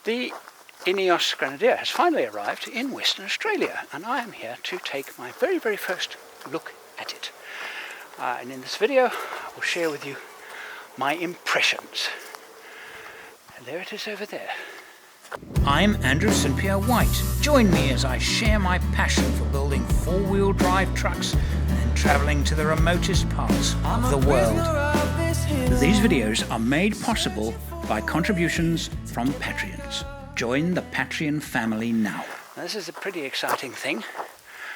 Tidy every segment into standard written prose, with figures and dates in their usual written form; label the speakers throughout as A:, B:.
A: The INEOS Grenadier has finally arrived in Western Australia, and I am here to take my very, very first look at it. And in this video, I will share with you my impressions. And there it is over there. I'm Andrew St Pierre White. Join me as I share my passion for building four-wheel drive trucks and travelling to the remotest parts of the world. These videos are made possible by contributions from Patreons. Join the Patreon family now. This is a pretty exciting thing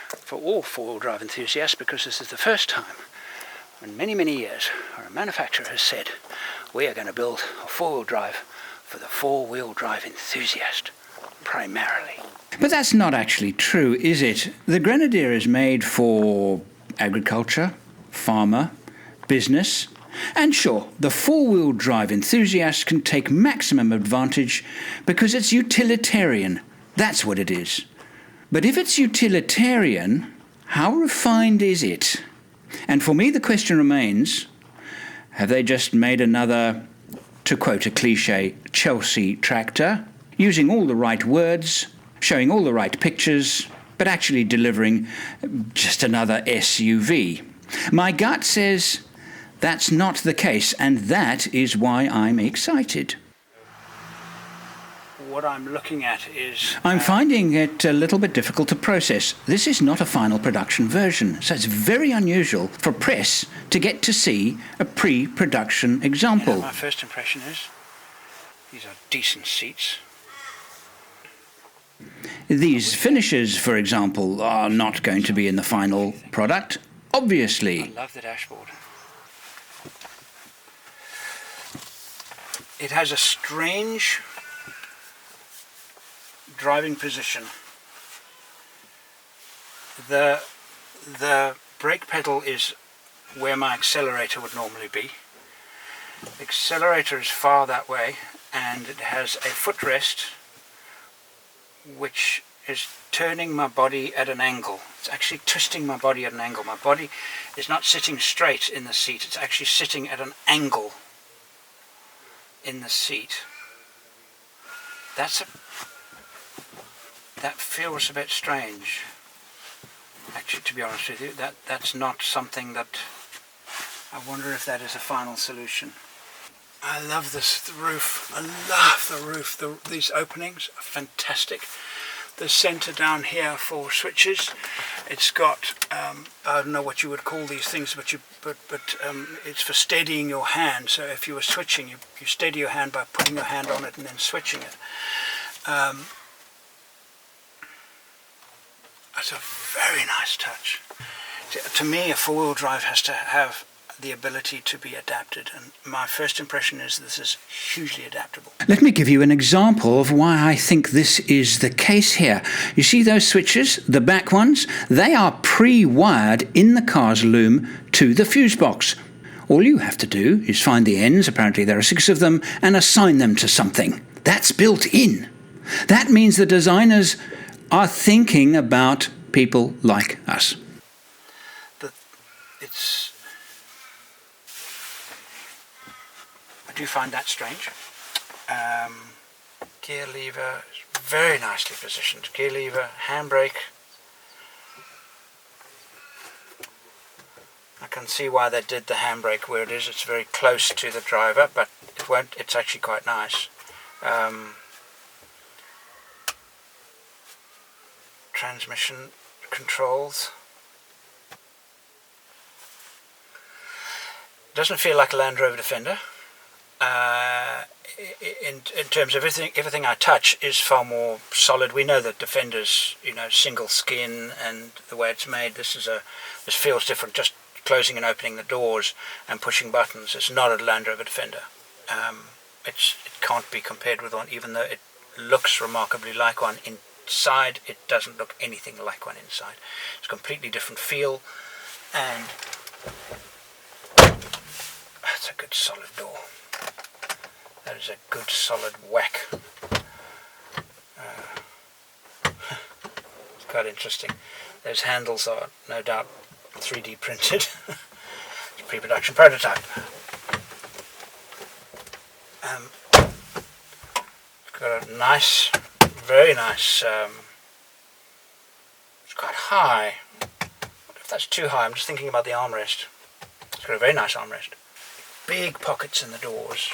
A: for all four-wheel drive enthusiasts, because this is the first time in many, many years where a manufacturer has said, we are going to build a four-wheel drive for the four-wheel drive enthusiast, primarily. But that's not actually true, is it? The Grenadier is made for agriculture, farmer, business, and sure, the four-wheel drive enthusiast can take maximum advantage because it's utilitarian. That's what it is. But if it's utilitarian, how refined is it? And for me, the question remains, have they just made another, to quote a cliche, Chelsea tractor, using all the right words, showing all the right pictures, but actually delivering just another SUV? My gut says that's not the case, and that is why I'm excited. What I'm looking at is... I'm finding it a little bit difficult to process. This is not a final production version, so it's very unusual for press to get to see a pre-production example. My first impression is these are decent seats. These finishes, for example, are not going to be in the final product, obviously. I love the dashboard. It has a strange driving position. The brake pedal is where my accelerator would normally be. The accelerator is far that way, and it has a footrest which is turning my body at an angle. It's actually twisting my body at an angle. My body is not sitting straight in the seat, it's actually sitting at an angle in the seat. That feels a bit strange, actually, to be honest with you. That's not something that... I wonder if that is a final solution. I love the roof. I love the roof. These openings are fantastic. The center down here for switches, it's got I don't know what you would call these things, but it's for steadying your hand. So if you were switching, you steady your hand by putting your hand on it and then switching it. That's a very nice touch. To me, a four-wheel drive has to have the ability to be adapted, and my first impression is this is hugely adaptable. Let me give you an example of why I think this is the case here. You see those switches, the back ones? They are pre-wired in the car's loom to the fuse box. All you have to do is find the ends, apparently there are 6 of them, and assign them to something. That's built in. That means the designers are thinking about people like us. I do find that strange. Gear lever is very nicely positioned. Gear lever, handbrake. I can see why they did the handbrake where it is. It's very close to the driver, but it's actually quite nice. Transmission controls. Doesn't feel like a Land Rover Defender. In terms of everything I touch is far more solid. We know that Defenders, single skin, and the way it's made, this feels different. Just closing and opening the doors and pushing buttons. It's not a Land Rover Defender. It can't be compared with one, even though it looks remarkably like one. Inside, it doesn't look anything like one inside. It's a completely different feel, and that's a good solid door. That is a good solid whack. It's quite interesting. Those handles are no doubt 3D printed. It's a pre-production prototype. got a nice, very nice, it's quite high. I wonder if that's too high. I'm just thinking about the armrest. It's got a very nice armrest. Big pockets in the doors.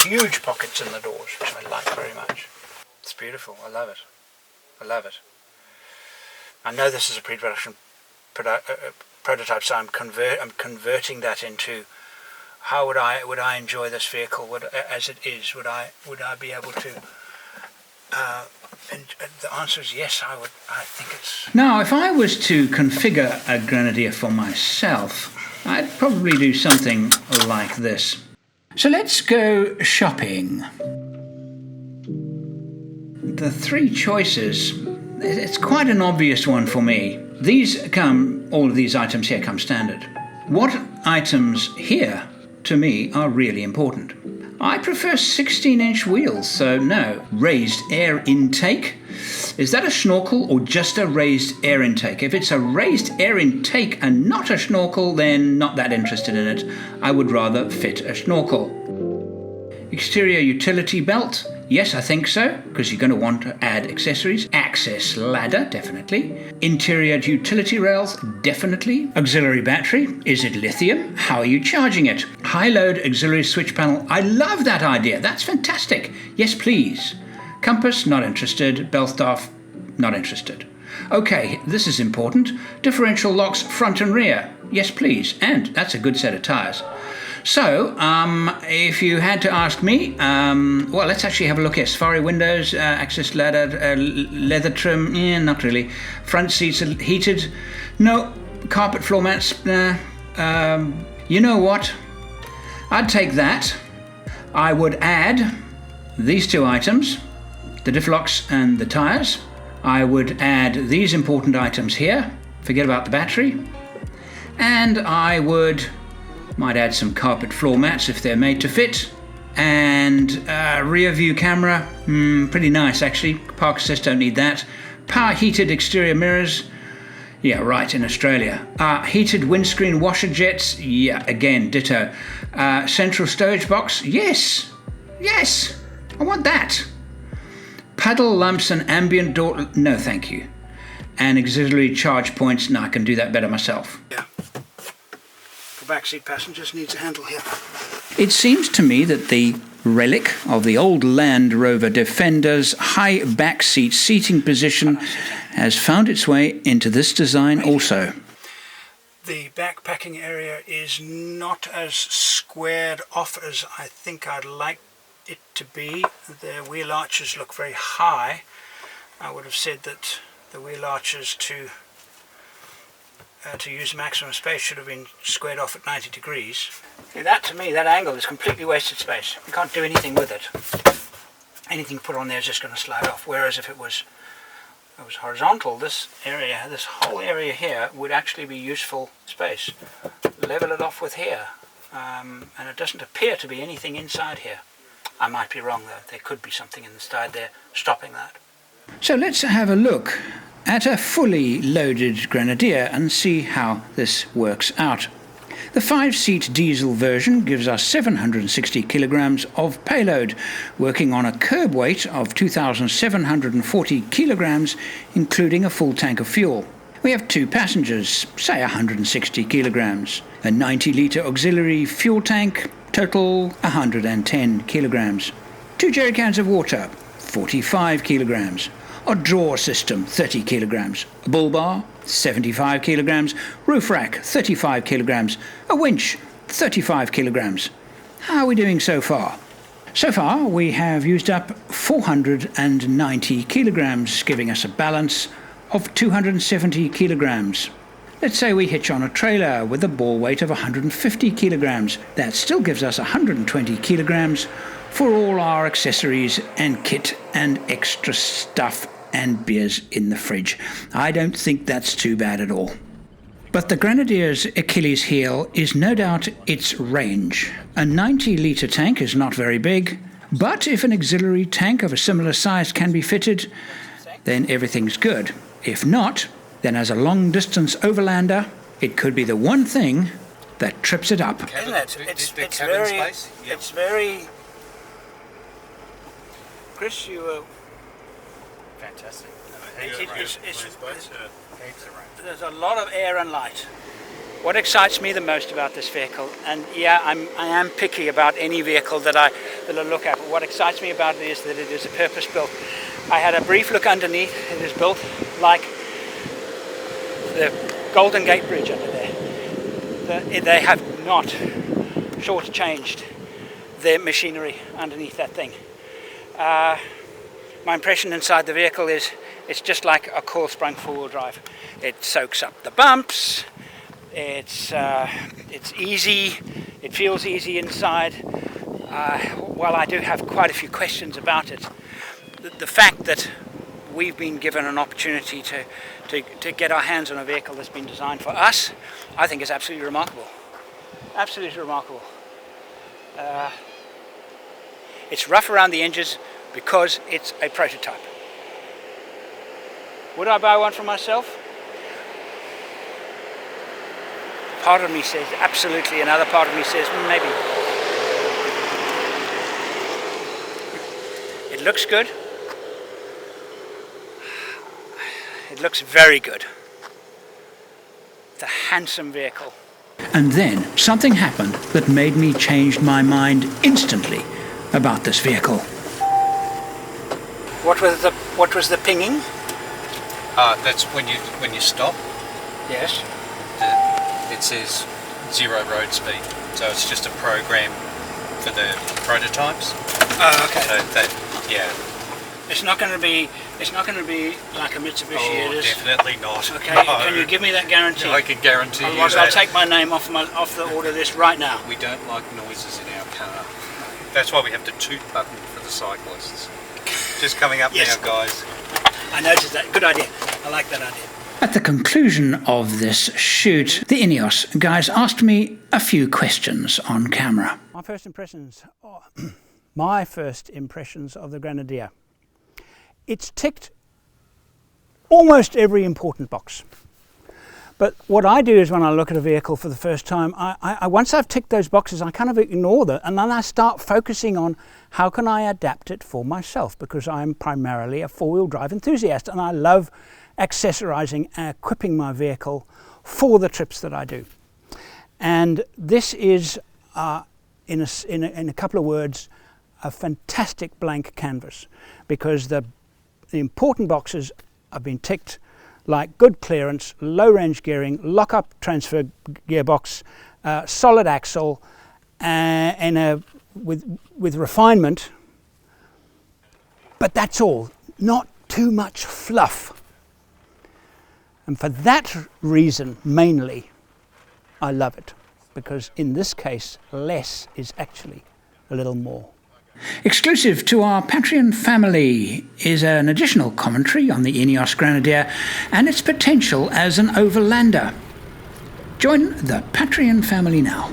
A: Huge pockets in the doors, which I like very much. It's beautiful. I love it. I love it. I know this is a pre-production prototype, so I'm converting that into how would I enjoy this vehicle as it is. Would I be able to? And the answer is yes. I would. I think it's. Now, if I was to configure a Grenadier for myself, I'd probably do something like this. So let's go shopping. The three choices, it's quite an obvious one for me. All of these items here come standard. What items here, to me, are really important? I prefer 16-inch wheels, so no. Raised air intake. Is that a snorkel or just a raised air intake? If it's a raised air intake and not a snorkel, then not that interested in it. I would rather fit a snorkel. Exterior utility belt. Yes, I think so, because you're going to want to add accessories. Access ladder, definitely. Interior utility rails, definitely. Auxiliary battery, is it lithium? How are you charging it? High load auxiliary switch panel, I love that idea, that's fantastic. Yes, please. Compass, not interested. Bell staff, not interested. Okay, this is important. Differential locks, front and rear. Yes, please, and that's a good set of tyres. So, if you had to ask me, well, let's actually have a look here. Safari windows, access ladder, leather trim, not really. Front seats are heated. No. Carpet floor mats, nah. You know what? I'd take that. I would add these two items, the diff locks and the tyres. I would add these important items here. Forget about the battery. And I might add some carpet floor mats if they're made to fit. And rear view camera, pretty nice actually. Park assist, don't need that. Power heated exterior mirrors. Yeah, right, in Australia. Heated windscreen washer jets. Yeah, again, ditto. Central storage box. Yes, I want that. Paddle lamps and ambient door. No, thank you. And auxiliary charge points. No, I can do that better myself. Yeah. Backseat passengers needs a handle here. It seems to me that the relic of the old Land Rover Defender's high backseat seating position has found its way into this design also. The backpacking area is not as squared off as I think I'd like it to be. The wheel arches look very high. I would have said that the wheel arches to use maximum space should have been squared off at 90 degrees. See, that to me, that angle is completely wasted space. You can't do anything with it. Anything put on there is just going to slide off. Whereas if it was horizontal, this whole area here would actually be useful space. Level it off with here. And it doesn't appear to be anything inside here. I might be wrong though. There could be something inside there stopping that. So let's have a look at a fully loaded Grenadier and see how this works out. The 5-seat diesel version gives us 760 kilograms of payload, working on a curb weight of 2,740 kilograms, including a full tank of fuel. We have 2 passengers, say 160 kilograms. A 90-litre auxiliary fuel tank, total 110 kilograms. 2 jerry cans of water, 45 kilograms. A drawer system, 30 kilograms. A bull bar, 75 kilograms. Roof rack, 35 kilograms. A winch, 35 kilograms. How are we doing so far? So far, we have used up 490 kilograms, giving us a balance of 270 kilograms. Let's say we hitch on a trailer with a ball weight of 150 kilograms. That still gives us 120 kilograms for all our accessories and kit and extra stuff and beers in the fridge. I don't think that's too bad at all. But the Grenadier's Achilles heel is no doubt its range. A 90-litre tank is not very big, but if an auxiliary tank of a similar size can be fitted, then everything's good. If not, then as a long-distance overlander, it could be the one thing that trips it up. Chris, you were...
B: Fantastic.
A: There's a lot of air and light. What excites me the most about this vehicle, and yeah, I am picky about any vehicle that I look at, but what excites me about it is that it is a purpose-built. I had a brief look underneath. It is built like the Golden Gate Bridge under there. They have not shortchanged their machinery underneath that thing. My impression inside the vehicle is it's just like a coil-sprung four-wheel drive. It soaks up the bumps. It's easy. It feels easy inside. While I do have quite a few questions about it, the fact that we've been given an opportunity to get our hands on a vehicle that's been designed for us, I think is absolutely remarkable. Absolutely remarkable. It's rough around the edges because it's a prototype. Would I buy one for myself? Part of me says absolutely, another part of me says maybe. It looks good. It looks very good. It's a handsome vehicle.
C: And then something happened that made me change my mind instantly about this vehicle.
A: What was the pinging?
B: That's when you stop.
A: Yes.
B: It says 0 road speed, so it's just a program for the prototypes.
A: Oh, okay.
B: So that, yeah.
A: It's not going to be like a Mitsubishi.
B: Oh,
A: it is.
B: Definitely not.
A: Okay.
B: No.
A: Can you give me that guarantee?
B: I can guarantee
A: Otherwise
B: you that.
A: I'll take my name off the order list right now.
B: We don't like noises in our car. That's why we have the toot button for the cyclists. Just coming up
A: Yes.
B: now, guys.
A: I noticed that. Good idea. I like that idea.
C: At the conclusion of this shoot, the INEOS guys asked me a few questions on camera.
A: My first impressions of the Grenadier. It's ticked almost every important box. But what I do is when I look at a vehicle for the first time, I once I've ticked those boxes, I kind of ignore them, and then I start focusing on how can I adapt it for myself, because I'm primarily a four-wheel drive enthusiast and I love accessorizing and equipping my vehicle for the trips that I do. And this is, in a couple of words, a fantastic blank canvas, because the important boxes have been ticked, like good clearance, low range gearing, lock-up transfer gearbox, solid axle, and with refinement. But that's all, not too much fluff. And for that reason, mainly, I love it, because in this case, less is actually a little more.
C: Exclusive to our Patreon family is an additional commentary on the INEOS Grenadier and its potential as an overlander. Join the Patreon family now.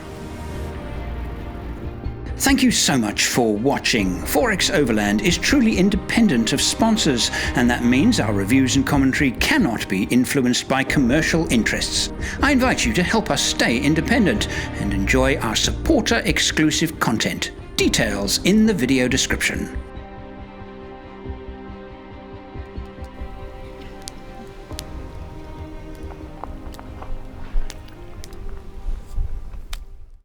C: Thank you so much for watching. 4xOverland is truly independent of sponsors, and that means our reviews and commentary cannot be influenced by commercial interests. I invite you to help us stay independent and enjoy our supporter-exclusive content. Details in the video description.